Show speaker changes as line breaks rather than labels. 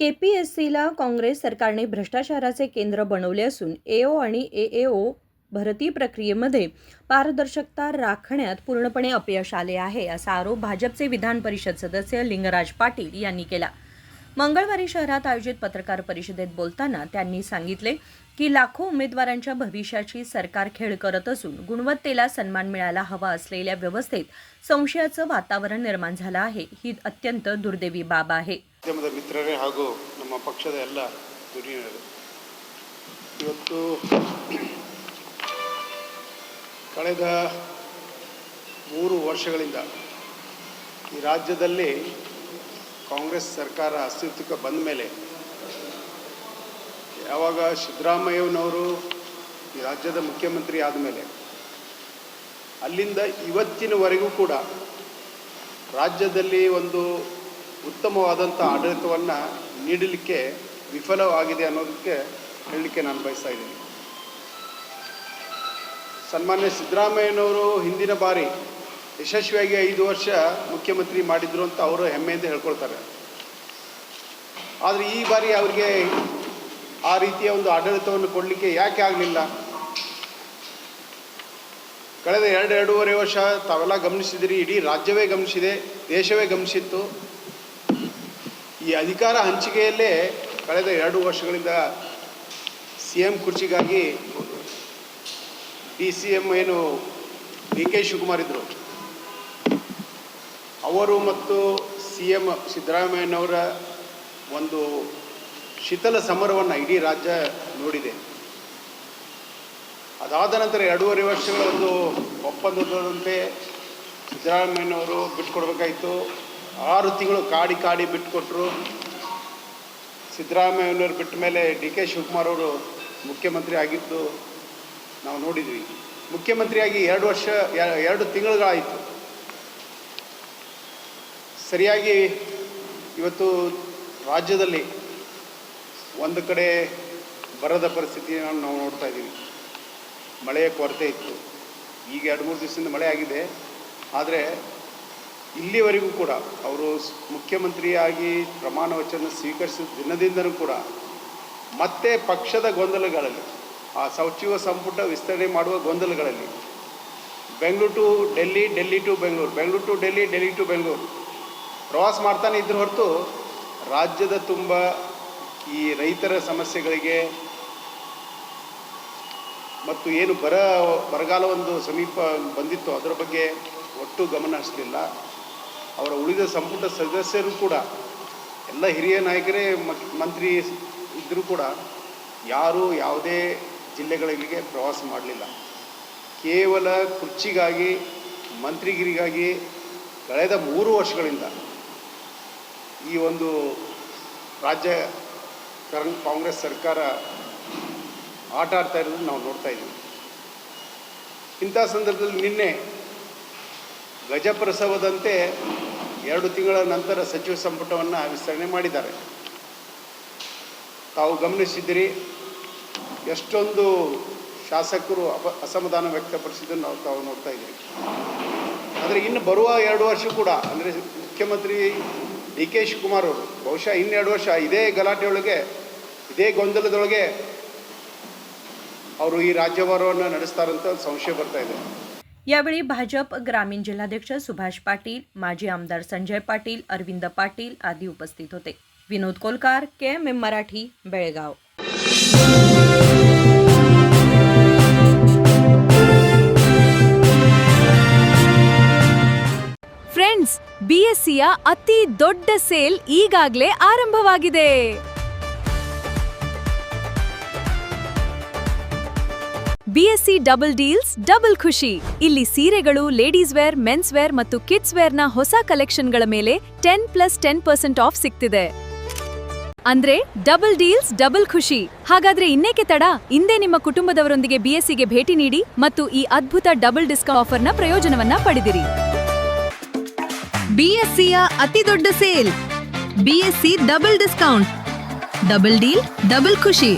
केपीएससीला काँग्रेस सरकारने भ्रष्टाचाराचे केंद्र बनवले असून एओ आणि एएओ भरती प्रक्रियेमध्ये पारदर्शकता राखण्यात पूर्णपणे अपयश आले आहे, असा आरोप भाजपचे विधान परिषद सदस्य लिंगराज पाटील यांनी केला. मंगळवारी शहरात आयोजित पत्रकार परिषदेत बोलताना त्यांनी सांगितले की लाखो उमेदवारांच्या भविष्याची सरकार खेळ करत असून गुणवत्तेला सन्मान मिळायला हवा असलेल्या व्यवस्थेत संशयाचं वातावरण निर्माण झालं आहे. ही अत्यंत दुर्दैवी बाब आहे.
ಮಿತ್ರರೇ ಹಾಗೂ ನಮ್ಮ ಪಕ್ಷದ ಎಲ್ಲ ಧುರೀಣರು, ಇವತ್ತು ಕಳೆದ 3 ವರ್ಷಗಳಿಂದ ಈ ರಾಜ್ಯದಲ್ಲಿ ಕಾಂಗ್ರೆಸ್ ಸರ್ಕಾರ ಅಸ್ತಿತ್ವಕ್ಕೆ ಬಂದ ಮೇಲೆ ಯಾವಾಗ ಸಿದ್ದರಾಮಯ್ಯನವರು ಈ ರಾಜ್ಯದ ಮುಖ್ಯಮಂತ್ರಿ ಆದಮೇಲೆ ಅಲ್ಲಿಂದ ಇವತ್ತಿನವರೆಗೂ ಕೂಡ ರಾಜ್ಯದಲ್ಲಿ ಒಂದು ಉತ್ತಮವಾದಂಥ ಆಡಳಿತವನ್ನು ನೀಡಲಿಕ್ಕೆ ವಿಫಲವಾಗಿದೆ ಅನ್ನೋದಕ್ಕೆ ಹೇಳಲಿಕ್ಕೆ ನಾನು ಬಯಸ್ತಾ ಇದ್ದೀನಿ. ಸನ್ಮಾನ್ಯ ಸಿದ್ದರಾಮಯ್ಯನವರು ಹಿಂದಿನ ಬಾರಿ ಯಶಸ್ವಿಯಾಗಿ 5 ವರ್ಷ ಮುಖ್ಯಮಂತ್ರಿ ಮಾಡಿದ್ರು ಅಂತ ಅವರು ಹೆಮ್ಮೆಯಿಂದ ಹೇಳ್ಕೊಳ್ತಾರೆ. ಆದರೆ ಈ ಬಾರಿ ಅವರಿಗೆ ಆ ರೀತಿಯ ಒಂದು ಆಡಳಿತವನ್ನು ಕೊಡಲಿಕ್ಕೆ ಯಾಕೆ ಆಗಲಿಲ್ಲ? ಕಳೆದ 2-2.5 ವರ್ಷ ತಾವೆಲ್ಲ ಗಮನಿಸಿದಿರಿ, ಇಡೀ ರಾಜ್ಯವೇ ಗಮನಿಸಿದೆ, ದೇಶವೇ ಗಮನಿಸಿತ್ತು. ಈ ಅಧಿಕಾರ ಹಂಚಿಕೆಯಲ್ಲೇ ಕಳೆದ 2 ವರ್ಷಗಳಿಂದ CM ಕುರ್ಚಿಗಾಗಿ DCM ಏನು DK ಶಿವಕುಮಾರ್ ಇದ್ದರು, ಅವರು ಮತ್ತು CM ಸಿದ್ದರಾಮಯ್ಯನವರ ಒಂದು ಶೀತಲ ಸಮರವನ್ನು ಇಡೀ ರಾಜ್ಯ ನೋಡಿದೆ. ಅದಾದ ನಂತರ 2.5 ವರ್ಷಗಳ ಒಂದು ಒಪ್ಪಂದದಂತೆ ಸಿದ್ದರಾಮಯ್ಯನವರು ಬಿಟ್ಟುಕೊಡ್ಬೇಕಾಯಿತು. 6 ತಿಂಗಳು ಕಾಡಿ ಬಿಟ್ಟುಕೊಟ್ರು. ಸಿದ್ದರಾಮಯ್ಯನವರು ಬಿಟ್ಟ ಮೇಲೆ DK ಶಿವಕುಮಾರ್ ಅವರು ಮುಖ್ಯಮಂತ್ರಿ ಆಗಿದ್ದು ನಾವು ನೋಡಿದ್ವಿ. ಮುಖ್ಯಮಂತ್ರಿಯಾಗಿ 2 ವರ್ಷ 2 ತಿಂಗಳುಗಳಾಯಿತು. ಸರಿಯಾಗಿ ಇವತ್ತು ರಾಜ್ಯದಲ್ಲಿ ಒಂದು ಕಡೆ ಬರದ ಪರಿಸ್ಥಿತಿಯನ್ನು ನಾವು ನೋಡ್ತಾ ಇದ್ದೀವಿ. ಮಳೆಯ ಕೊರತೆ ಇತ್ತು. ಈಗ 2-3 ದಿವಸದಿಂದ ಮಳೆ ಆಗಿದೆ. ಆದರೆ ಇಲ್ಲಿವರೆಗೂ ಕೂಡ ಅವರು ಮುಖ್ಯಮಂತ್ರಿಯಾಗಿ ಪ್ರಮಾಣ ವಚನ ಸ್ವೀಕರಿಸಿದ ದಿನದಿಂದಲೂ ಕೂಡ ಮತ್ತೆ ಪಕ್ಷದ ಗೊಂದಲಗಳಲ್ಲಿ, ಆ ಸಚಿವ ಸಂಪುಟ ವಿಸ್ತರಣೆ ಮಾಡುವ ಗೊಂದಲಗಳಲ್ಲಿ Bengaluru to Delhi, Delhi to Bengaluru, Bengaluru to Delhi, Delhi to Bengaluru ಪ್ರವಾಸ ಮಾಡ್ತಾನೆ ಇದ್ದರೂ ಹೊರತು ರಾಜ್ಯದ ತುಂಬ ಈ ರೈತರ ಸಮಸ್ಯೆಗಳಿಗೆ ಮತ್ತು ಏನು ಬರಗಾಲ ಒಂದು ಸಮೀಪ ಬಂದಿತ್ತು ಅದರ ಬಗ್ಗೆ ಒಟ್ಟು ಗಮನ ಹರಿಸಲಿಲ್ಲ. ಅವರ ಉಳಿದ ಸಂಪುಟ ಸದಸ್ಯರು ಕೂಡ ಎಲ್ಲ ಹಿರಿಯ ನಾಯಕರೇ ಮಂತ್ರಿ ಇದ್ದರೂ ಕೂಡ ಯಾರೂ ಯಾವುದೇ ಜಿಲ್ಲೆಗಳಿಗೆ ಪ್ರವಾಸ ಮಾಡಲಿಲ್ಲ. ಕೇವಲ ಕುರ್ಚಿಗಾಗಿ, ಮಂತ್ರಿಗಿರಿಗಾಗಿ ಕಳೆದ 3 ವರ್ಷಗಳಿಂದ ಈ ಒಂದು ರಾಜ್ಯ ಕಾಂಗ್ರೆಸ್ ಸರ್ಕಾರ ಆಟ ಆಡ್ತಾ ಇರೋದನ್ನು ನಾವು ನೋಡ್ತಾ ಇದ್ದೀವಿ. ಇಂಥ ಸಂದರ್ಭದಲ್ಲಿ ನಿನ್ನೆ ಗಜಪ್ರಸವದಂತೆ 2 ತಿಂಗಳ ನಂತರ ಸಚಿವ ಸಂಪುಟವನ್ನು ವಿಸ್ತರಣೆ ಮಾಡಿದ್ದಾರೆ. ತಾವು ಗಮನಿಸಿದ್ದೀರಿ, ಎಷ್ಟೊಂದು ಶಾಸಕರು ಅಸಮಾಧಾನ ವ್ಯಕ್ತಪಡಿಸಿದ್ದನ್ನು ತಾವು ನೋಡ್ತಾ ಇದ್ದೀರಿ. ಆದರೆ ಇನ್ನು ಬರುವ 2 ವರ್ಷ ಕೂಡ, ಅಂದರೆ ಮುಖ್ಯಮಂತ್ರಿ DK ಶಿವಕುಮಾರ್ ಅವರು ಬಹುಶಃ 2 ವರ್ಷ ಇದೇ ಗಲಾಟೆಯೊಳಗೆ, ಇದೇ ಗೊಂದಲದೊಳಗೆ ಅವರು ಈ ರಾಜ್ಯಭಾರವನ್ನು ನಡೆಸ್ತಾರಂತ ಸಂಶಯ ಬರ್ತಾ ಇದೆ.
यावेळी भाजप ग्रामीण जिल्हाध्यक्ष सुभाष पाटील, माजी आमदार संजय पाटील, अरविंद पाटील आदी उपस्थित होते. विनोद कोलकार, KMM मराठी, बेळगाव.
ಫ್ರೆಂಡ್ಸ್, BSCಯ ಅತಿ ದೊಡ್ಡ ಸೇಲ್ ಈಗಾಗಲೇ ಆರಂಭವಾಗಿದೆ. BSC ಡಬಲ್ ಡೀಲ್ಸ್, ಡಬಲ್ ಖುಷಿ. ಇಲ್ಲಿ ಸೀರೆಗಳು, ಲೇಡೀಸ್ ವೇರ್, ಮೆನ್ಸ್ ವೇರ್ ಮತ್ತು ಕಿಡ್ಸ್ ವೇರ್ನ ಹೊಸ ಕಲೆಕ್ಷನ್ಗಳ ಮೇಲೆ 10+10% ಆಫ್ ಸಿಗ್ತಿದೆ. ಅಂದ್ರೆ ಡಬಲ್ ಡೀಲ್ಸ್, ಡಬಲ್ ಖುಷಿ. ಹಾಗಾದ್ರೆ ಇನ್ನೇಕೆ ತಡ? ಇಂದೇ ನಿಮ್ಮ ಕುಟುಂಬದವರೊಂದಿಗೆ BSCಗೆ ಭೇಟಿ ನೀಡಿ ಮತ್ತು ಈ ಅದ್ಭುತ ಡಬಲ್ ಡಿಸ್ಕೌಂಟ್ ಆಫರ್ನ ಪ್ರಯೋಜನವನ್ನ ಪಡೆದಿರಿ.
BSCಯ ಅತಿ ದೊಡ್ಡ sale, BSC double discount, double deal, double ಖುಷಿ.